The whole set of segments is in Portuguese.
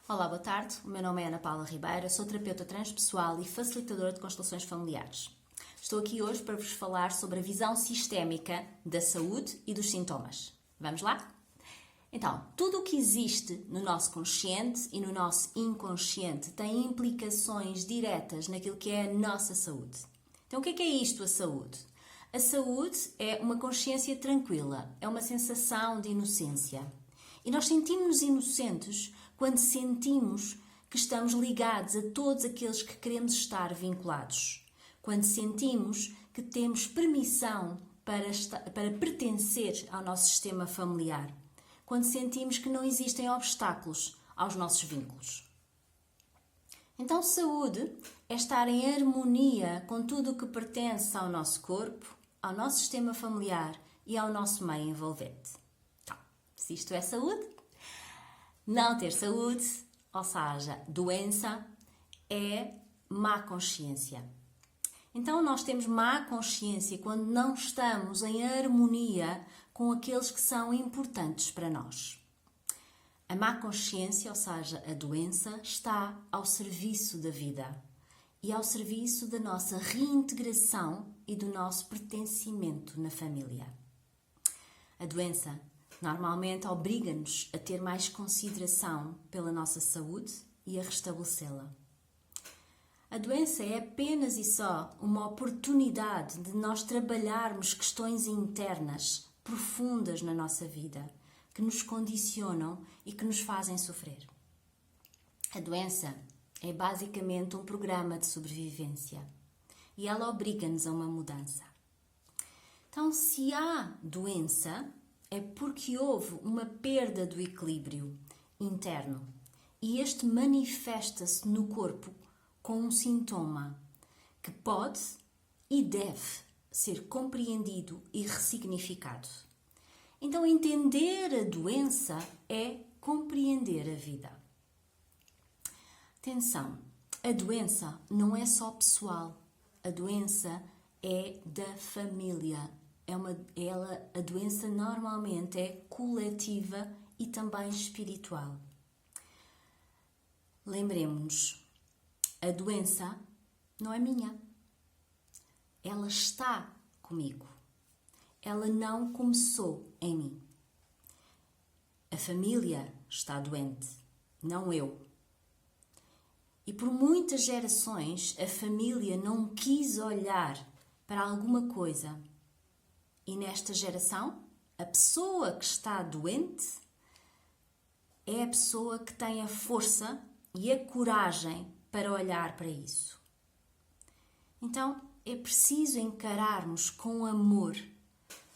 Olá, boa tarde. O meu nome é Ana Paula Ribeiro, sou terapeuta transpessoal e facilitadora de constelações familiares. Estou aqui hoje para vos falar sobre a visão sistémica da saúde e dos sintomas. Vamos lá? Então, tudo o que existe no nosso consciente e no nosso inconsciente tem implicações diretas naquilo que é a nossa saúde. Então, o que é isto, a saúde? A saúde é uma consciência tranquila, é uma sensação de inocência. E nós sentimos-nos inocentes quando sentimos que estamos ligados a todos aqueles que queremos estar vinculados. Quando sentimos que temos permissão para pertencer ao nosso sistema familiar. Quando sentimos que não existem obstáculos aos nossos vínculos. Então, saúde é estar em harmonia com tudo o que pertence ao nosso corpo, ao nosso sistema familiar e ao nosso meio envolvente. Então, se isto é saúde, não ter saúde, ou seja, doença, é má consciência. Então, nós temos má consciência quando não estamos em harmonia com aqueles que são importantes para nós. A má consciência, ou seja, a doença, está ao serviço da vida e ao serviço da nossa reintegração e do nosso pertencimento na família. A doença normalmente obriga-nos a ter mais consideração pela nossa saúde e a restabelecê-la. A doença é apenas e só uma oportunidade de nós trabalharmos questões internas, profundas na nossa vida, que nos condicionam e que nos fazem sofrer. A doença é basicamente um programa de sobrevivência e ela obriga-nos a uma mudança. Então, se há doença, é porque houve uma perda do equilíbrio interno e este manifesta-se no corpo com um sintoma que pode e deve ser compreendido e ressignificado. Então, entender a doença é compreender a vida. Atenção, a doença não é só pessoal, a doença é da família. A doença normalmente é coletiva e também espiritual. Lembremos-nos, a doença não é minha. Ela está comigo. Ela não começou em mim. A família está doente, não eu. E por muitas gerações a família não quis olhar para alguma coisa. E nesta geração, a pessoa que está doente é a pessoa que tem a força e a coragem para olhar para isso. Então, é preciso encararmos com amor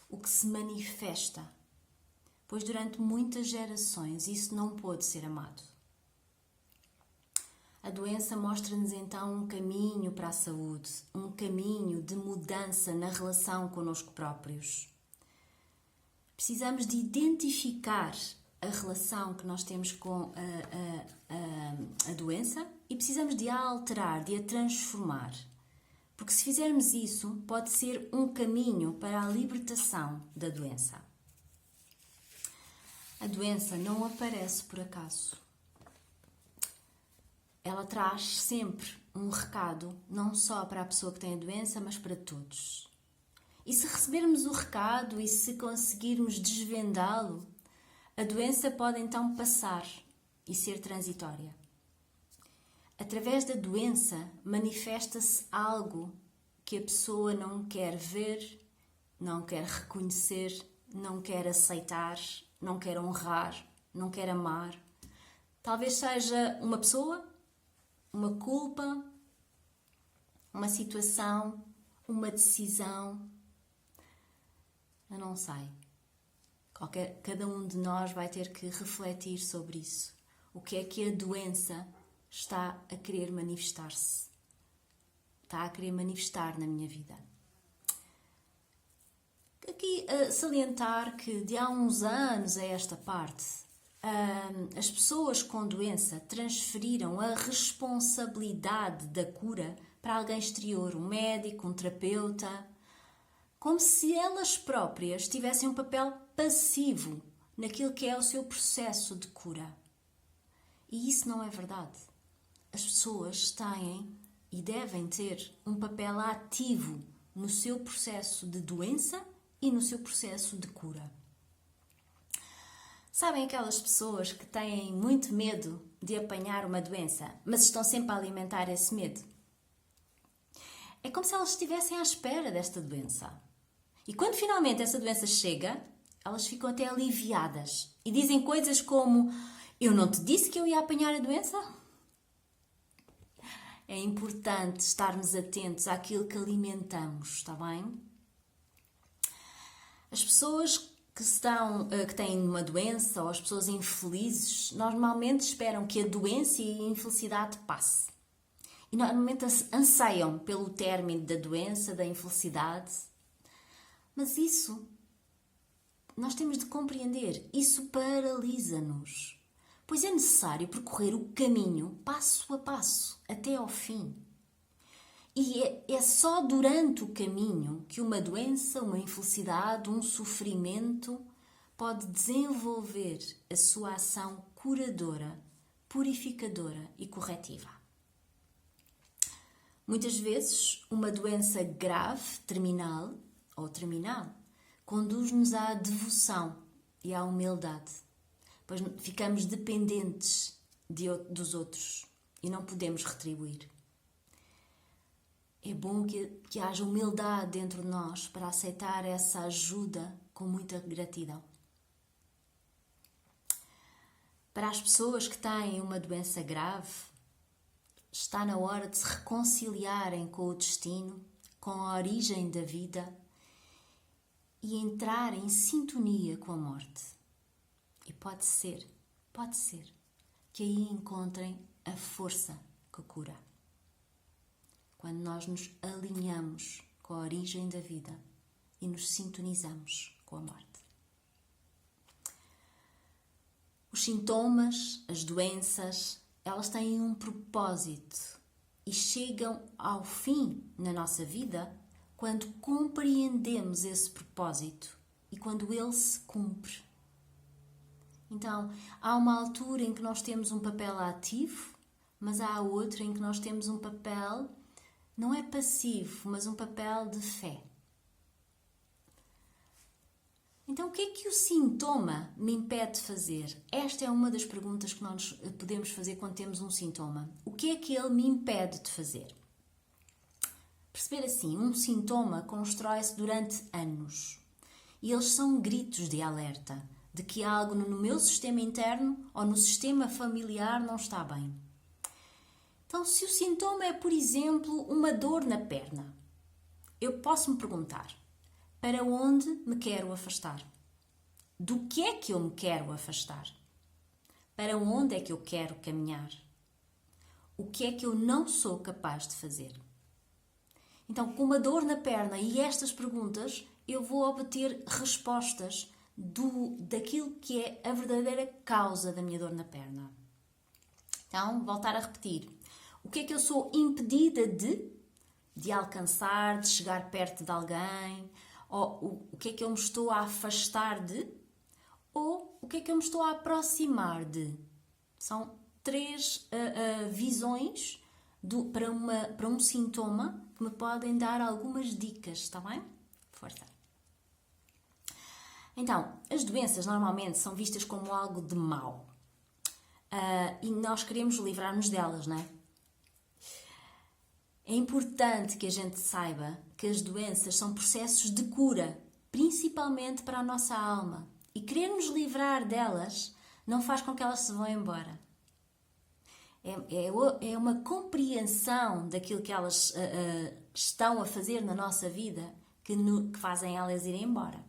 o que se manifesta, pois durante muitas gerações isso não pôde ser amado. A doença mostra-nos então um caminho para a saúde, um caminho de mudança na relação connosco próprios. Precisamos de identificar a relação que nós temos com a doença e precisamos de a alterar, de a transformar. Porque se fizermos isso, pode ser um caminho para a libertação da doença. A doença não aparece por acaso. Ela traz sempre um recado, não só para a pessoa que tem a doença, mas para todos. E se recebermos o recado e se conseguirmos desvendá-lo, a doença pode então passar e ser transitória. Através da doença manifesta-se algo que a pessoa não quer ver, não quer reconhecer, não quer aceitar, não quer honrar, não quer amar. Talvez seja uma pessoa, uma culpa, uma situação, uma decisão. Eu não sei. Cada um de nós vai ter que refletir sobre isso. O que é que a doença está a querer manifestar-se? Está a querer manifestar na minha vida. Aqui salientar que de há uns anos a esta parte, as pessoas com doença transferiram a responsabilidade da cura para alguém exterior, um médico, um terapeuta, como se elas próprias tivessem um papel passivo naquilo que é o seu processo de cura. E isso não é verdade. As pessoas têm e devem ter um papel ativo no seu processo de doença e no seu processo de cura. Sabem aquelas pessoas que têm muito medo de apanhar uma doença, mas estão sempre a alimentar esse medo? É como se elas estivessem à espera desta doença. E quando finalmente essa doença chega, elas ficam até aliviadas e dizem coisas como: eu não te disse que eu ia apanhar a doença? É importante estarmos atentos àquilo que alimentamos, está bem? As pessoas que têm uma doença ou as pessoas infelizes normalmente esperam que a doença e a infelicidade passe. E normalmente anseiam pelo término da doença, da infelicidade. Mas isso, nós temos de compreender, isso paralisa-nos. Pois é necessário percorrer o caminho passo a passo, até ao fim. E é só durante o caminho que uma doença, uma infelicidade, um sofrimento pode desenvolver a sua ação curadora, purificadora e corretiva. Muitas vezes, uma doença grave, terminal, conduz-nos à devoção e à humildade, pois ficamos dependentes dos outros e não podemos retribuir. É bom que haja humildade dentro de nós para aceitar essa ajuda com muita gratidão. Para as pessoas que têm uma doença grave, está na hora de se reconciliarem com o destino, com a origem da vida e entrar em sintonia com a morte. E pode ser que aí encontrem a força que cura. Quando nós nos alinhamos com a origem da vida e nos sintonizamos com a morte. Os sintomas, as doenças, elas têm um propósito e chegam ao fim na nossa vida quando compreendemos esse propósito e quando ele se cumpre. Então, há uma altura em que nós temos um papel ativo, mas há outra em que nós temos um papel, não é passivo, mas um papel de fé. Então, o que é que o sintoma me impede de fazer? Esta é uma das perguntas que nós podemos fazer quando temos um sintoma. O que é que ele me impede de fazer? Perceber assim, um sintoma constrói-se durante anos. E eles são gritos de alerta, de que algo no meu sistema interno ou no sistema familiar não está bem. Então, se o sintoma é, por exemplo, uma dor na perna, eu posso me perguntar: para onde me quero afastar? Do que é que eu me quero afastar? Para onde é que eu quero caminhar? O que é que eu não sou capaz de fazer? Então, com uma dor na perna e estas perguntas, eu vou obter respostas daquilo que é a verdadeira causa da minha dor na perna. Então, voltar a repetir. O que é que eu sou impedida de alcançar, de chegar perto de alguém? Ou o que é que eu me estou a afastar de? Ou o que é que eu me estou a aproximar de? São três visões para um sintoma que me podem dar algumas dicas, está bem? Força! Então, as doenças normalmente são vistas como algo de mau. E nós queremos livrar-nos delas, não é? É importante que a gente saiba que as doenças são processos de cura, principalmente para a nossa alma. E querer nos livrar delas não faz com que elas se vão embora. É uma compreensão daquilo que elas estão a fazer na nossa vida que fazem elas irem embora.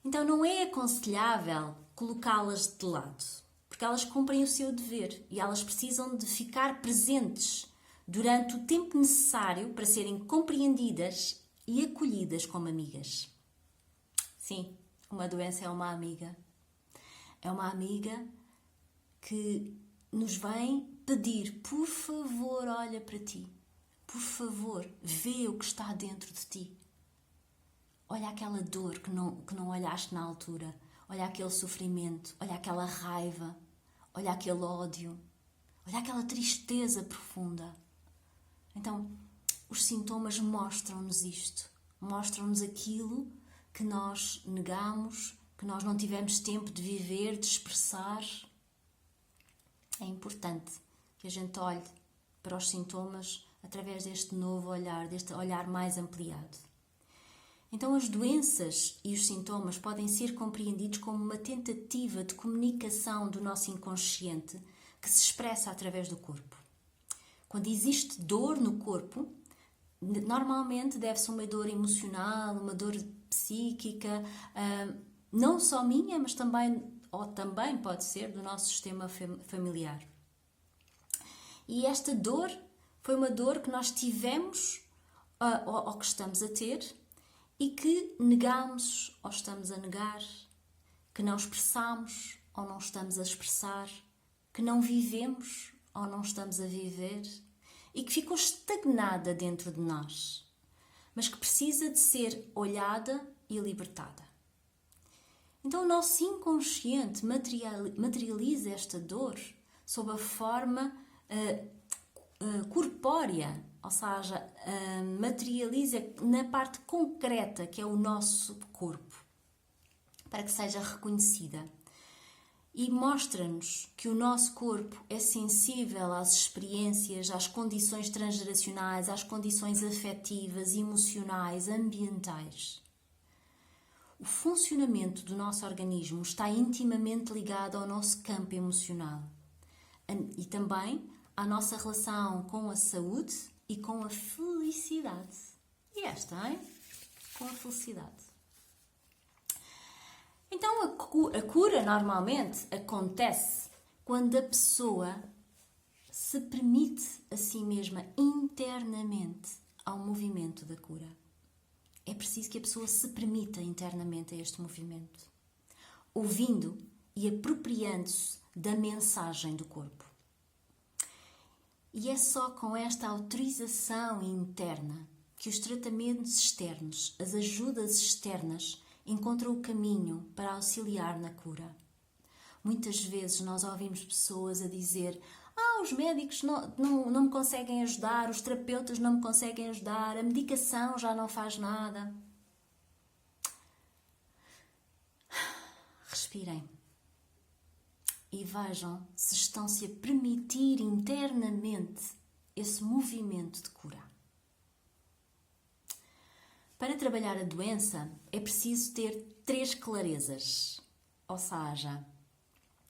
Então não é aconselhável colocá-las de lado, porque elas cumprem o seu dever e elas precisam de ficar presentes durante o tempo necessário para serem compreendidas e acolhidas como amigas. Sim, uma doença é uma amiga. É uma amiga que nos vem pedir: por favor, olha para ti. Por favor, vê o que está dentro de ti. Olha aquela dor que não olhaste na altura. Olha aquele sofrimento. Olha aquela raiva. olha aquele ódio, olha aquela tristeza profunda. Então, os sintomas mostram-nos isto, mostram-nos aquilo que nós negamos, que nós não tivemos tempo de viver, de expressar. É importante que a gente olhe para os sintomas através deste novo olhar, deste olhar mais ampliado. Então, as doenças e os sintomas podem ser compreendidos como uma tentativa de comunicação do nosso inconsciente que se expressa através do corpo. Quando existe dor no corpo, normalmente deve-se a uma dor emocional, uma dor psíquica, não só minha, mas também pode ser do nosso sistema familiar. E esta dor foi uma dor que nós tivemos ou que estamos a ter e que negamos ou estamos a negar, que não expressamos ou não estamos a expressar, que não vivemos ou não estamos a viver e que ficou estagnada dentro de nós, mas que precisa de ser olhada e libertada. Então o nosso inconsciente materializa esta dor sob a forma corpórea, ou seja, materializa na parte concreta que é o nosso corpo, para que seja reconhecida. E mostra-nos que o nosso corpo é sensível às experiências, às condições transgeracionais, às condições afetivas, emocionais, ambientais. O funcionamento do nosso organismo está intimamente ligado ao nosso campo emocional e também à nossa relação com a saúde e com a felicidade. E esta, hein? Com a felicidade. Então, a cura normalmente acontece quando a pessoa se permite a si mesma internamente ao movimento da cura. É preciso que a pessoa se permita internamente a este movimento, ouvindo e apropriando-se da mensagem do corpo. E é só com esta autorização interna que os tratamentos externos, as ajudas externas, encontram o caminho para auxiliar na cura. Muitas vezes nós ouvimos pessoas a dizer: os médicos não me conseguem ajudar, os terapeutas não me conseguem ajudar, a medicação já não faz nada. Respirem e vejam se estão-se a permitir internamente esse movimento de cura. Para trabalhar a doença é preciso ter 3 clarezas, ou seja,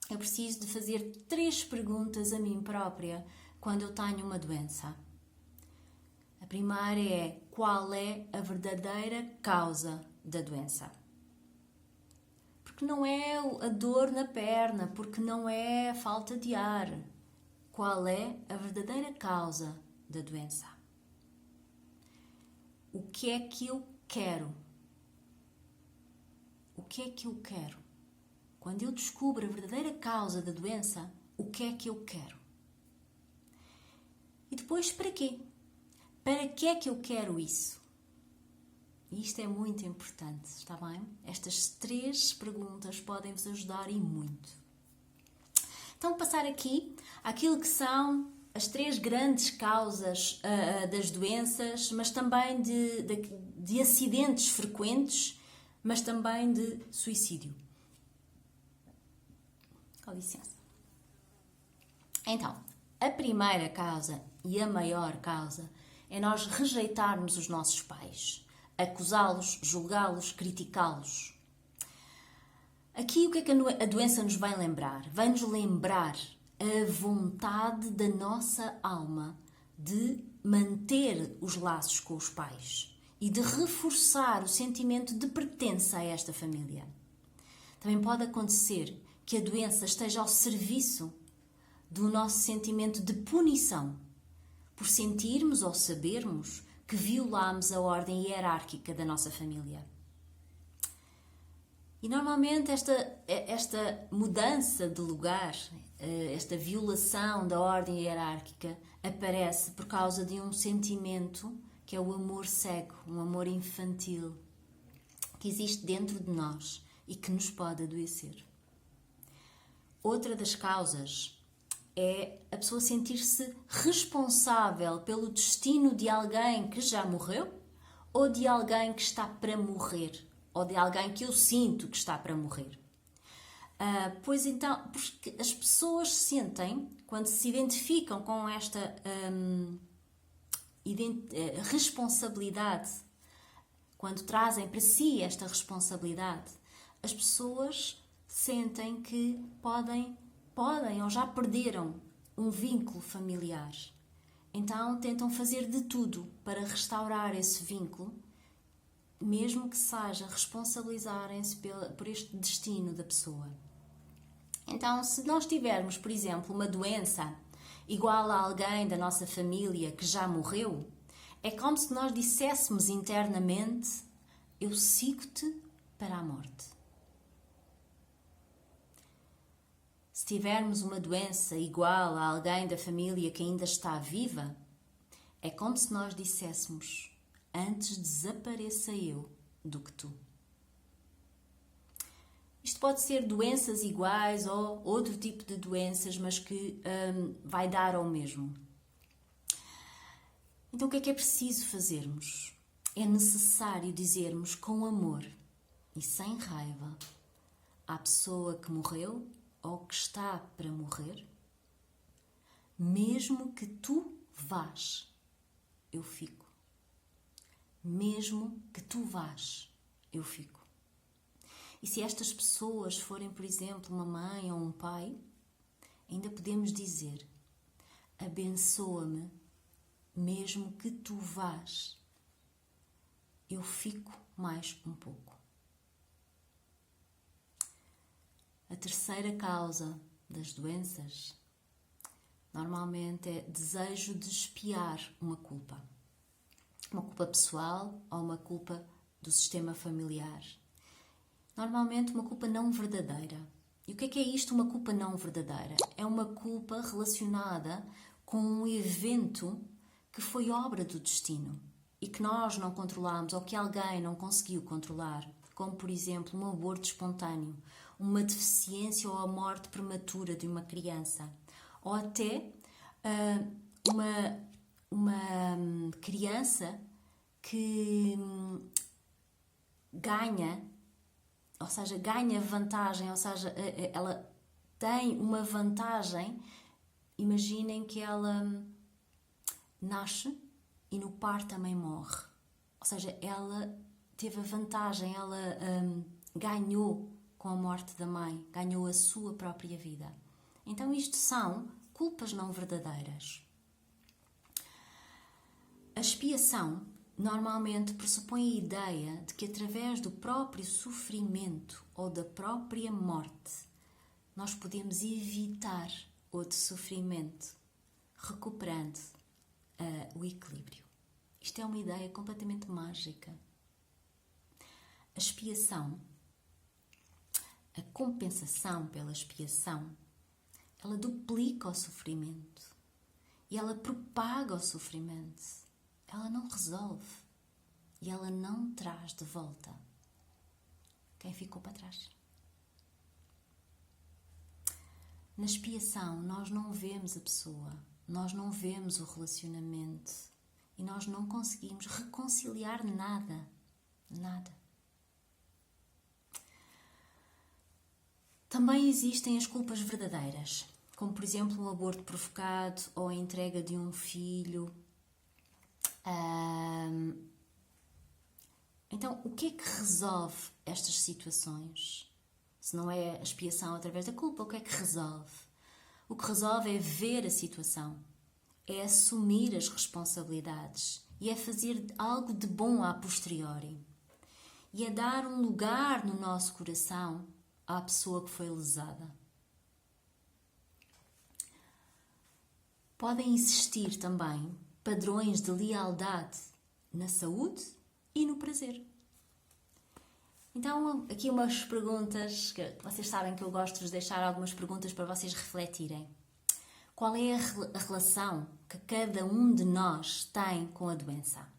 eu preciso de fazer 3 perguntas a mim própria quando eu tenho uma doença. A primeira é: qual é a verdadeira causa da doença? Porque não é a dor na perna, porque não é a falta de ar. Qual é a verdadeira causa da doença? O que é que eu quero? O que é que eu quero? Quando eu descubro a verdadeira causa da doença, o que é que eu quero? E depois, para quê? Para que é que eu quero isso? E isto é muito importante, está bem? Estas 3 perguntas podem-vos ajudar e muito. Então, passar aqui àquilo que são as 3 grandes causas das doenças, mas também de acidentes frequentes, mas também de suicídio. Com licença. Então, a primeira causa e a maior causa é nós rejeitarmos os nossos pais, acusá-los, julgá-los, criticá-los. Aqui o que é que a doença nos vai lembrar? Vai-nos lembrar a vontade da nossa alma de manter os laços com os pais e de reforçar o sentimento de pertença a esta família. Também pode acontecer que a doença esteja ao serviço do nosso sentimento de punição, por sentirmos ou sabermos que violamos a ordem hierárquica da nossa família. E normalmente esta mudança de lugar, esta violação da ordem hierárquica, aparece por causa de um sentimento que é o amor cego, um amor infantil, que existe dentro de nós e que nos pode adoecer. Outra das causas é a pessoa sentir-se responsável pelo destino de alguém que já morreu ou de alguém que está para morrer, ou de alguém que eu sinto que está para morrer. Pois então, porque as pessoas sentem, quando se identificam com esta responsabilidade, quando trazem para si esta responsabilidade, as pessoas sentem que podem ou já perderam um vínculo familiar. Então tentam fazer de tudo para restaurar esse vínculo, mesmo que seja responsabilizarem-se por este destino da pessoa. Então, se nós tivermos, por exemplo, uma doença igual a alguém da nossa família que já morreu, é como se nós disséssemos internamente: eu sigo-te para a morte. Se tivermos uma doença igual a alguém da família que ainda está viva, é como se nós disséssemos: antes desapareça eu do que tu. Isto pode ser doenças iguais ou outro tipo de doenças, mas que vai dar ao mesmo. Então o que é preciso fazermos? É necessário dizermos com amor e sem raiva à pessoa que morreu ou que está para morrer: mesmo que tu vás, eu fico. Mesmo que tu vás, eu fico. E se estas pessoas forem, por exemplo, uma mãe ou um pai, ainda podemos dizer: abençoa-me, mesmo que tu vás, eu fico mais um pouco. A terceira causa das doenças normalmente é desejo de expiar uma culpa. Uma culpa pessoal ou uma culpa do sistema familiar. Normalmente uma culpa não verdadeira. E o que é isto, uma culpa não verdadeira? É uma culpa relacionada com um evento que foi obra do destino e que nós não controlamos ou que alguém não conseguiu controlar, como por exemplo um aborto espontâneo, uma deficiência ou a morte prematura de uma criança, ou até uma criança que ganha vantagem, ou seja, ela tem uma vantagem. Imaginem que ela nasce e no parto também morre. Ou seja, ela teve a vantagem, ela ganhou com a morte da mãe, ganhou a sua própria vida. Então isto são culpas não verdadeiras. A expiação normalmente pressupõe a ideia de que através do próprio sofrimento ou da própria morte nós podemos evitar outro sofrimento, recuperando o equilíbrio. Isto é uma ideia completamente mágica. A expiação, a compensação pela expiação, ela duplica o sofrimento e ela propaga o sofrimento. Ela não resolve e ela não traz de volta quem ficou para trás. Na expiação, nós não vemos a pessoa, nós não vemos o relacionamento e nós não conseguimos reconciliar nada. Também existem as culpas verdadeiras, como por exemplo um aborto provocado ou a entrega de um filho. Então, o que é que resolve estas situações? Se não é a expiação através da culpa, o que é que resolve? O que resolve é ver a situação, é assumir as responsabilidades e é fazer algo de bom a posteriori. E é dar um lugar no nosso coração à pessoa que foi lesada. Podem existir também padrões de lealdade na saúde e no prazer. Então, aqui umas perguntas, que vocês sabem que eu gosto de vos deixar algumas perguntas para vocês refletirem. Qual é a relação que cada um de nós tem com a doença?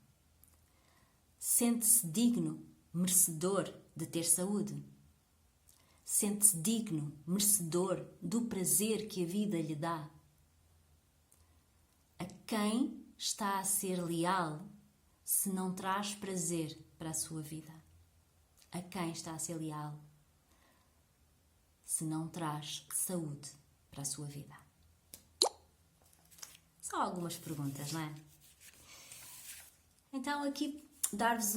Sente-se digno, merecedor de ter saúde? Sente-se digno, merecedor do prazer que a vida lhe dá? A quem está a ser leal se não traz prazer para a sua vida? A quem está a ser leal se não traz saúde para a sua vida? Só algumas perguntas, não é? Então, aqui dar-vos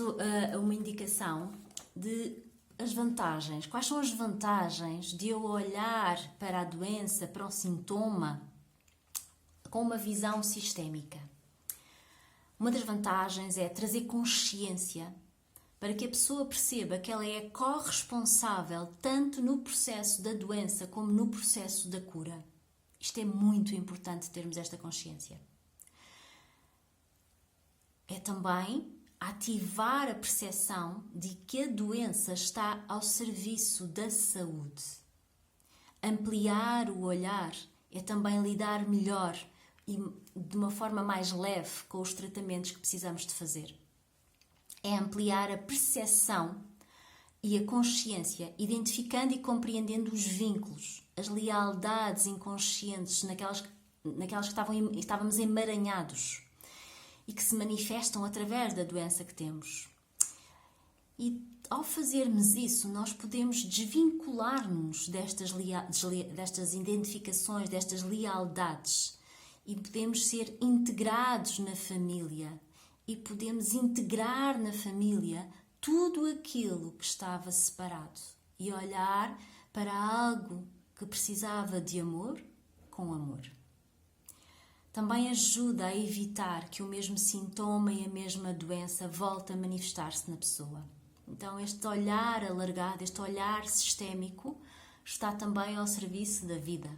uma indicação de as vantagens. Quais são as vantagens de eu olhar para a doença, para o sintoma, com uma visão sistémica? Uma das vantagens é trazer consciência para que a pessoa perceba que ela é corresponsável tanto no processo da doença como no processo da cura. Isto é muito importante termos esta consciência. É também ativar a percepção de que a doença está ao serviço da saúde. Ampliar o olhar é também lidar melhor e de uma forma mais leve com os tratamentos que precisamos de fazer. É ampliar a percepção e a consciência, identificando e compreendendo os vínculos, as lealdades inconscientes naquelas que estávamos emaranhados e que se manifestam através da doença que temos. E ao fazermos isso, nós podemos desvincular-nos destas identificações, destas lealdades, e podemos ser integrados na família, e podemos integrar na família tudo aquilo que estava separado e olhar para algo que precisava de amor com amor. Também ajuda a evitar que o mesmo sintoma e a mesma doença volte a manifestar-se na pessoa. Então, este olhar alargado, este olhar sistémico, está também ao serviço da vida.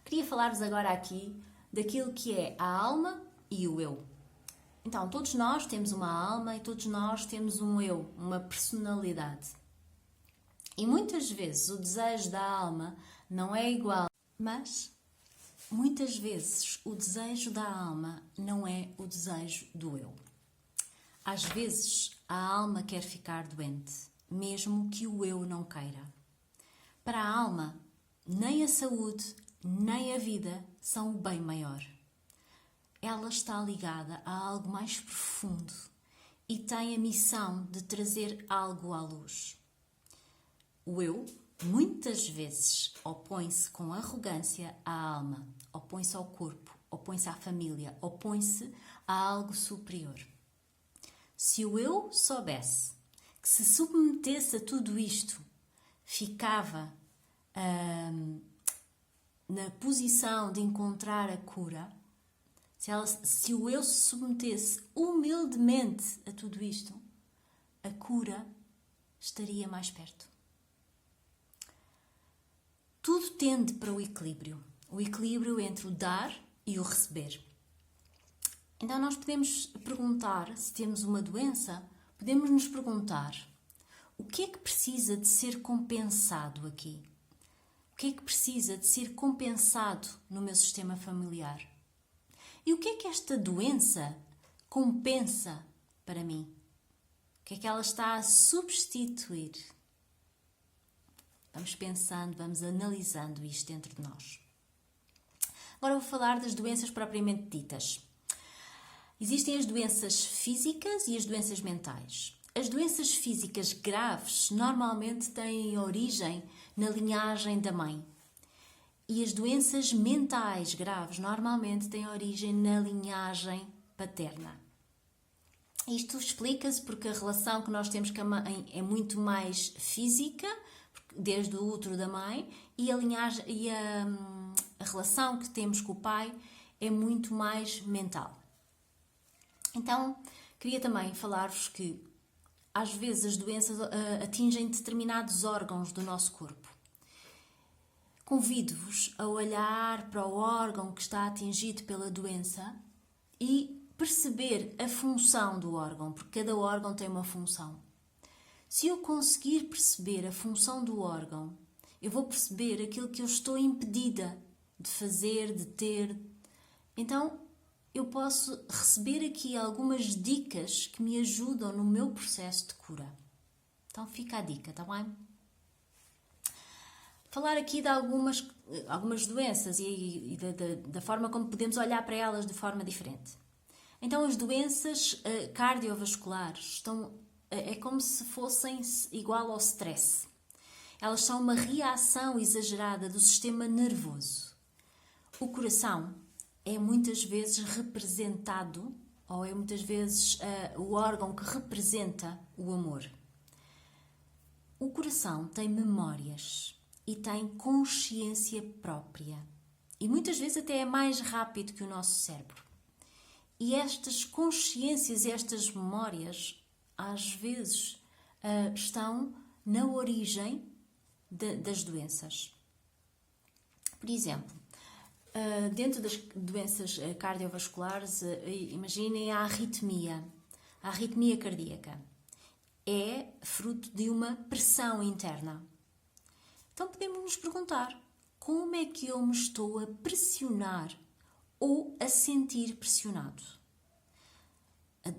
Queria falar-vos agora aqui daquilo que é a alma e o eu. Então, todos nós temos uma alma e todos nós temos um eu, uma personalidade. E muitas vezes o desejo da alma não é igual, mas muitas vezes o desejo da alma não é o desejo do eu. Às vezes a alma quer ficar doente, mesmo que o eu não queira. Para a alma, nem a saúde, nem a vida são o bem maior. Ela está ligada a algo mais profundo e tem a missão de trazer algo à luz. O eu, muitas vezes, opõe-se com arrogância à alma, opõe-se ao corpo, opõe-se à família, opõe-se a algo superior. Se o eu soubesse que se submetesse a tudo isto, ficava na posição de encontrar a cura, se o eu se submetesse humildemente a tudo isto, a cura estaria mais perto. Tudo tende para o equilíbrio entre o dar e o receber. Então nós podemos perguntar, se temos uma doença, podemos nos perguntar, o que é que precisa de ser compensado aqui? O que é que precisa de ser compensado no meu sistema familiar? E o que é que esta doença compensa para mim? O que é que ela está a substituir? Vamos pensando, vamos analisando isto dentro de nós. Agora vou falar das doenças propriamente ditas. Existem as doenças físicas e as doenças mentais. As doenças físicas graves normalmente têm origem na linhagem da mãe. E as doenças mentais graves normalmente têm origem na linhagem paterna. Isto explica-se porque a relação que nós temos com a mãe é muito mais física, desde o útero da mãe, e a relação que temos com o pai é muito mais mental. Então, queria também falar-vos que às vezes as doenças atingem determinados órgãos do nosso corpo. Convido-vos a olhar para o órgão que está atingido pela doença e perceber a função do órgão, porque cada órgão tem uma função. Se eu conseguir perceber a função do órgão, eu vou perceber aquilo que eu estou impedida de fazer, de ter. Então, eu posso receber aqui algumas dicas que me ajudam no meu processo de cura. Então, fica a dica, está bem? falar aqui de algumas doenças e da forma como podemos olhar para elas de forma diferente. Então, as doenças cardiovasculares é como se fossem igual ao stress. Elas são uma reação exagerada do sistema nervoso. O coração é muitas vezes representado, ou é muitas vezes o órgão que representa o amor. O coração tem memórias e tem consciência própria. E muitas vezes até é mais rápido que o nosso cérebro. E estas consciências, estas memórias, às vezes estão na origem das doenças. Por exemplo, dentro das doenças cardiovasculares, imaginem a arritmia cardíaca. É fruto de uma pressão interna. Então podemos nos perguntar, como é que eu me estou a pressionar ou a sentir pressionado?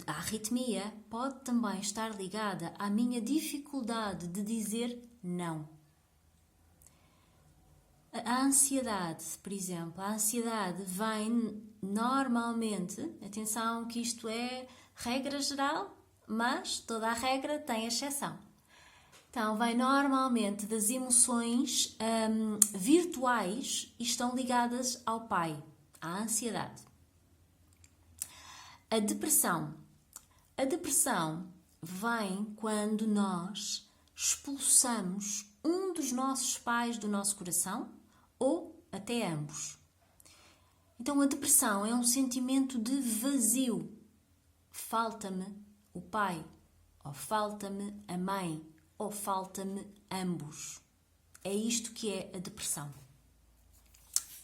A arritmia pode também estar ligada à minha dificuldade de dizer não. A ansiedade, por exemplo, a ansiedade vem normalmente, atenção que isto é regra geral, mas toda a regra tem exceção. Então, vem normalmente das emoções virtuais e estão ligadas ao pai, à ansiedade. A depressão. A depressão vem quando nós expulsamos um dos nossos pais do nosso coração ou até ambos. Então, a depressão é um sentimento de vazio. Falta-me o pai, ou falta-me a mãe, ou falta-me ambos. É isto que é a depressão.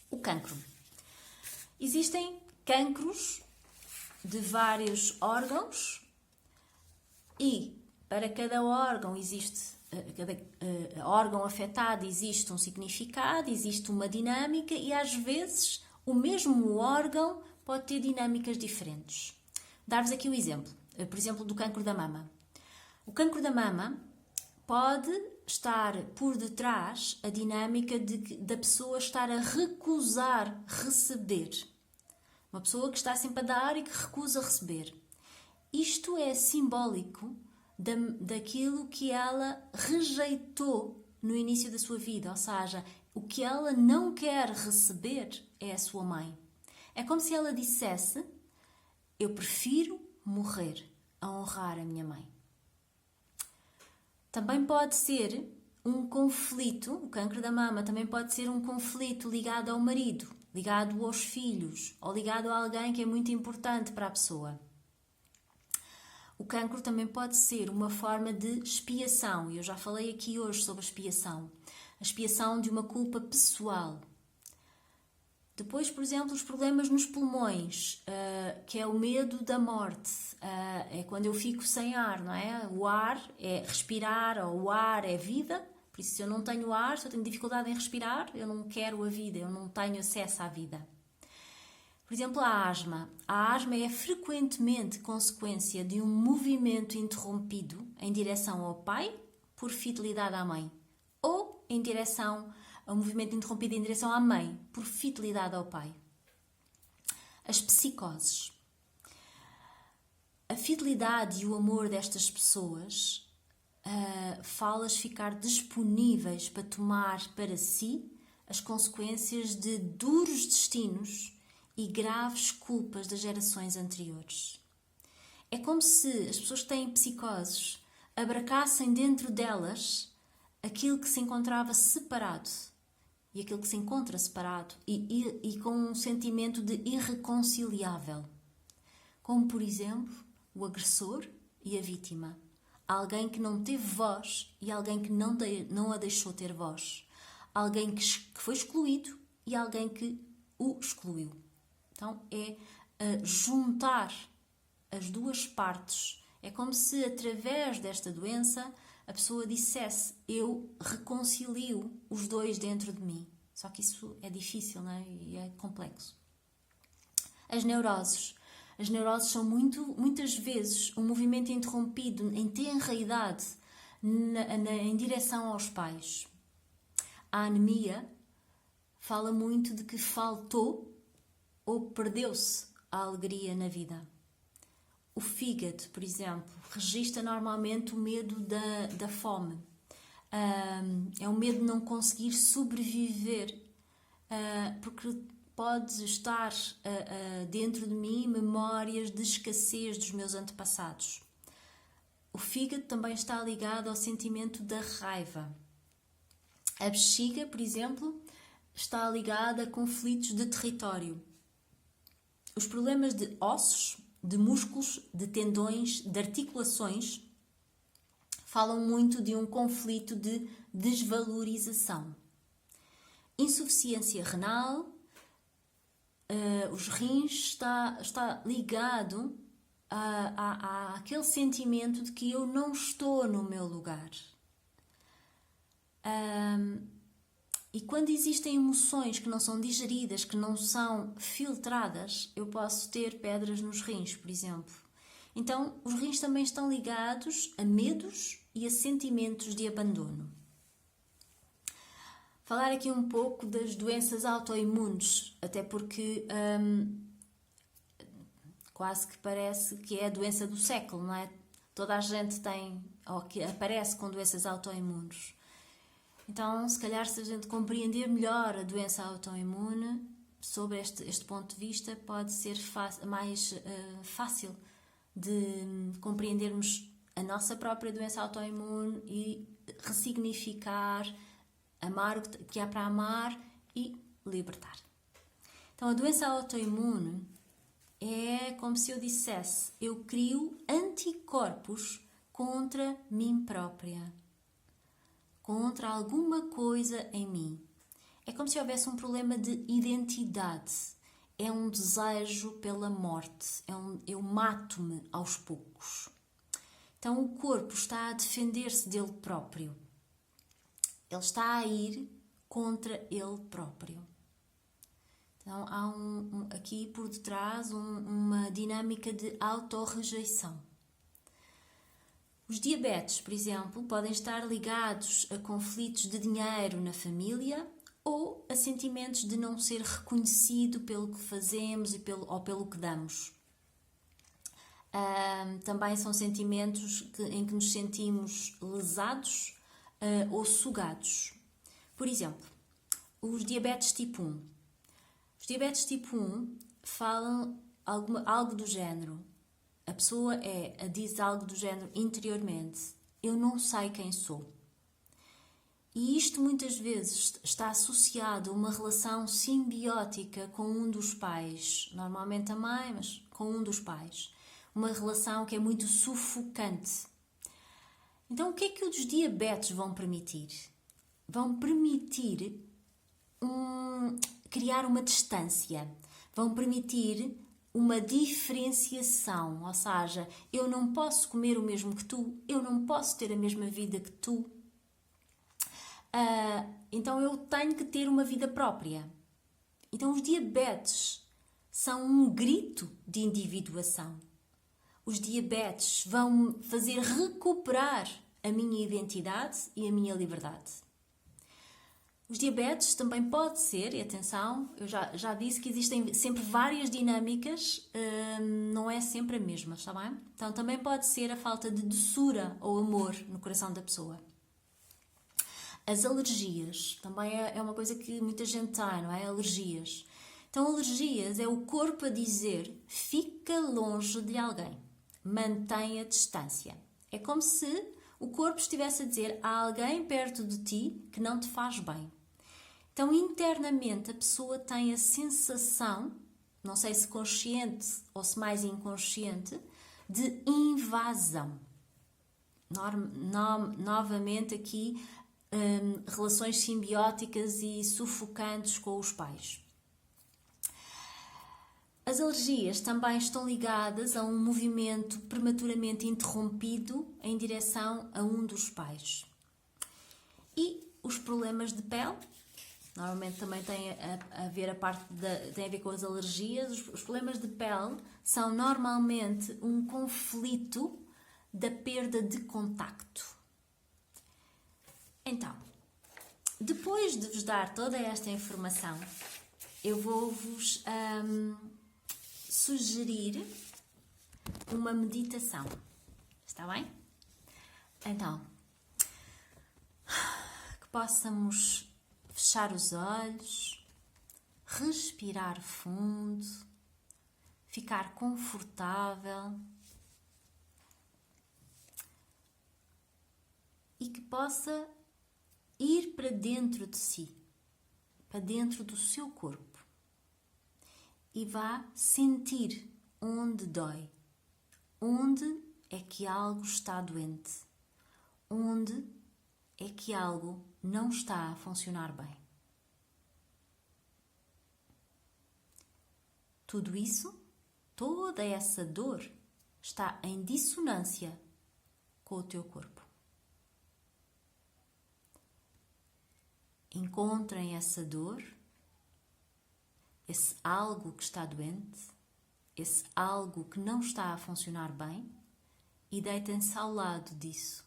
O cancro. Existem cancros de vários órgãos e para cada órgão cada órgão afetado existe um significado, existe uma dinâmica e às vezes o mesmo órgão pode ter dinâmicas diferentes. Dar-vos aqui o exemplo, por exemplo, do cancro da mama. O cancro da mama pode estar por detrás a dinâmica da pessoa estar a recusar receber. Uma pessoa que está sempre a dar e que recusa receber. Isto é simbólico daquilo que ela rejeitou no início da sua vida. Ou seja, o que ela não quer receber é a sua mãe. É como se ela dissesse: eu prefiro morrer a honrar a minha mãe. Também pode ser um conflito, o cancro da mama também pode ser um conflito ligado ao marido, ligado aos filhos ou ligado a alguém que é muito importante para a pessoa. O cancro também pode ser uma forma de expiação, e eu já falei aqui hoje sobre a expiação de uma culpa pessoal. Depois, por exemplo, os problemas nos pulmões, que é o medo da morte, é quando eu fico sem ar, não é? O ar é respirar, ou o ar é vida, por isso se eu não tenho ar, se eu tenho dificuldade em respirar, eu não quero a vida, eu não tenho acesso à vida. Por exemplo, a asma. A asma é frequentemente consequência de um movimento interrompido em direção ao pai por fidelidade à mãe, ou em direção a um movimento interrompido em direção à mãe por fidelidade ao pai. As psicoses. A fidelidade e o amor destas pessoas faz-las ficar disponíveis para tomar para si as consequências de duros destinos e graves culpas das gerações anteriores. É como se as pessoas que têm psicoses abraçassem dentro delas aquilo que se encontrava separado e aquilo que se encontra separado e com um sentimento de irreconciliável. Como, por exemplo, o agressor e a vítima. Alguém que não teve voz e alguém que não a deixou ter voz. Alguém que foi excluído e alguém que o excluiu. Então, é juntar as duas partes. É como se, através desta doença, a pessoa dissesse: eu reconcilio os dois dentro de mim. Só que isso é difícil, não é? E é complexo. As neuroses. As neuroses são muitas vezes um movimento interrompido em tenra idade em direção aos pais. a anemia fala muito de que faltou ou perdeu-se a alegria na vida. O fígado, por exemplo, registra normalmente o medo da fome. É o medo de não conseguir sobreviver, porque pode estar dentro de mim memórias de escassez dos meus antepassados. O fígado também está ligado ao sentimento da raiva. A bexiga, por exemplo, está ligada a conflitos de território. Os problemas de ossos, de músculos, de tendões, de articulações, falam muito de um conflito de desvalorização. Insuficiência renal, os rins está ligado àquele sentimento de que eu não estou no meu lugar. E quando existem emoções que não são digeridas, que não são filtradas, eu posso ter pedras nos rins, por exemplo. Então, os rins também estão ligados a medos e a sentimentos de abandono. Falar aqui um pouco das doenças autoimunes, até porque quase que parece que é a doença do século, não é? Toda a gente tem, ou que aparece com doenças autoimunes. Então, se calhar, se a gente compreender melhor a doença autoimune, sobre este ponto de vista, pode ser mais fácil de compreendermos a nossa própria doença autoimune e ressignificar, amar o que há para amar e libertar. Então, a doença autoimune é como se eu dissesse: eu crio anticorpos contra mim própria, contra alguma coisa em mim. É como se houvesse um problema de identidade. É um desejo pela morte. Eu mato-me aos poucos. Então o corpo está a defender-se dele próprio. Ele está a ir contra ele próprio. Então há aqui por detrás uma dinâmica de autorrejeição. Os diabetes, por exemplo, podem estar ligados a conflitos de dinheiro na família ou a sentimentos de não ser reconhecido pelo que fazemos ou pelo que damos. Também são sentimentos em que nos sentimos lesados ou sugados. Por exemplo, os diabetes tipo 1. Os diabetes tipo 1 falam algo do género. A pessoa diz algo do género interiormente: eu não sei quem sou. E isto muitas vezes está associado a uma relação simbiótica com um dos pais, normalmente a mãe, mas com um dos pais. Uma relação que é muito sufocante. Então, o que é que os diabetes vão permitir? Vão permitir criar uma distância, vão permitir uma diferenciação, ou seja, eu não posso comer o mesmo que tu, eu não posso ter a mesma vida que tu. Então eu tenho que ter uma vida própria. Então os diabetes são um grito de individuação. Os diabetes vão fazer recuperar a minha identidade e a minha liberdade. Os diabetes também pode ser, e atenção, eu já disse que existem sempre várias dinâmicas, não é sempre a mesma, está bem? Então também pode ser a falta de doçura ou amor no coração da pessoa. As alergias, também é uma coisa que muita gente tem, não é? Alergias. Então alergias é o corpo a dizer: fica longe de alguém, mantenha a distância. É como se o corpo estivesse a dizer: há alguém perto de ti que não te faz bem. Então, internamente, a pessoa tem a sensação, não sei se consciente ou se mais inconsciente, de invasão. Novamente aqui, relações simbióticas e sufocantes com os pais. As alergias também estão ligadas a um movimento prematuramente interrompido em direção a um dos pais. E os problemas de pele, normalmente também tem a ver tem a ver com as alergias. Os problemas de pele são normalmente um conflito da perda de contacto. Então, Depois de vos dar toda esta informação, eu vou-vos sugerir uma meditação. Está bem? Então, que possamos fechar os olhos, respirar fundo, ficar confortável e que possa ir para dentro de si, para dentro do seu corpo e vá sentir onde dói, onde é que algo está doente, onde é que algo não está a funcionar bem. Tudo isso, toda essa dor, está em dissonância com o teu corpo. Encontrem essa dor, esse algo que está doente, esse algo que não está a funcionar bem e deitem-se ao lado disso,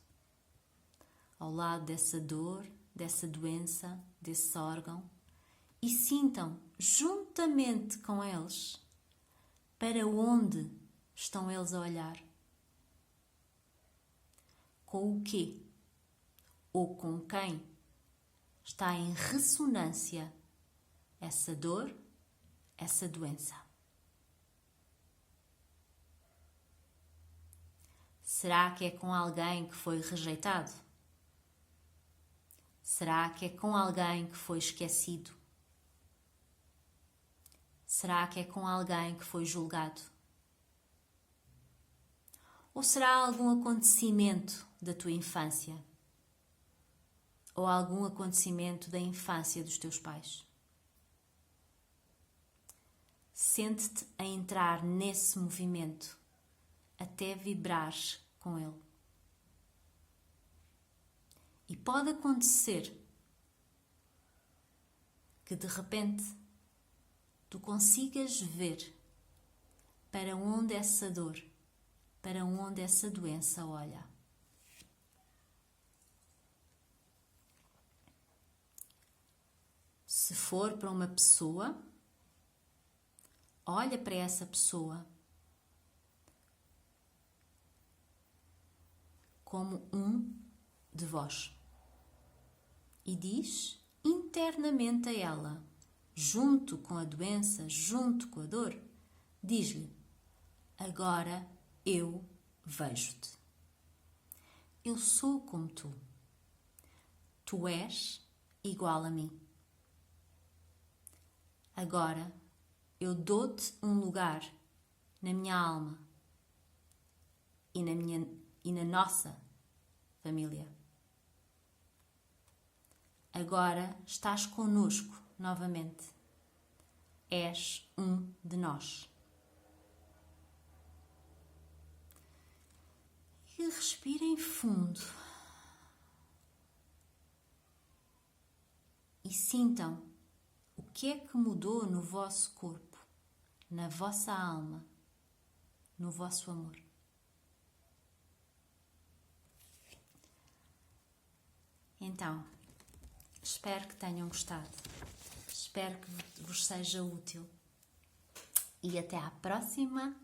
ao lado dessa dor, dessa doença, desse órgão e sintam juntamente com eles para onde estão eles a olhar. Com o quê? Ou com quem está em ressonância essa dor, essa doença? Será que é com alguém que foi rejeitado? Será que é com alguém que foi esquecido? Será que é com alguém que foi julgado? Ou será algum acontecimento da tua infância? Ou algum acontecimento da infância dos teus pais? Sente-te a entrar nesse movimento até vibrares com ele. E pode acontecer que de repente tu consigas ver para onde essa dor, para onde essa doença olha. Se for para uma pessoa, olha para essa pessoa como um de vós e diz internamente a ela, junto com a doença, junto com a dor, diz-lhe: agora eu vejo-te. Eu sou como tu. Tu és igual a mim. Agora eu dou-te um lugar na minha alma e na nossa família. Agora estás conosco novamente. És um de nós. E respirem fundo. E sintam o que é que mudou no vosso corpo, na vossa alma, no vosso amor. Então, espero que tenham gostado. Espero que vos seja útil. E até à próxima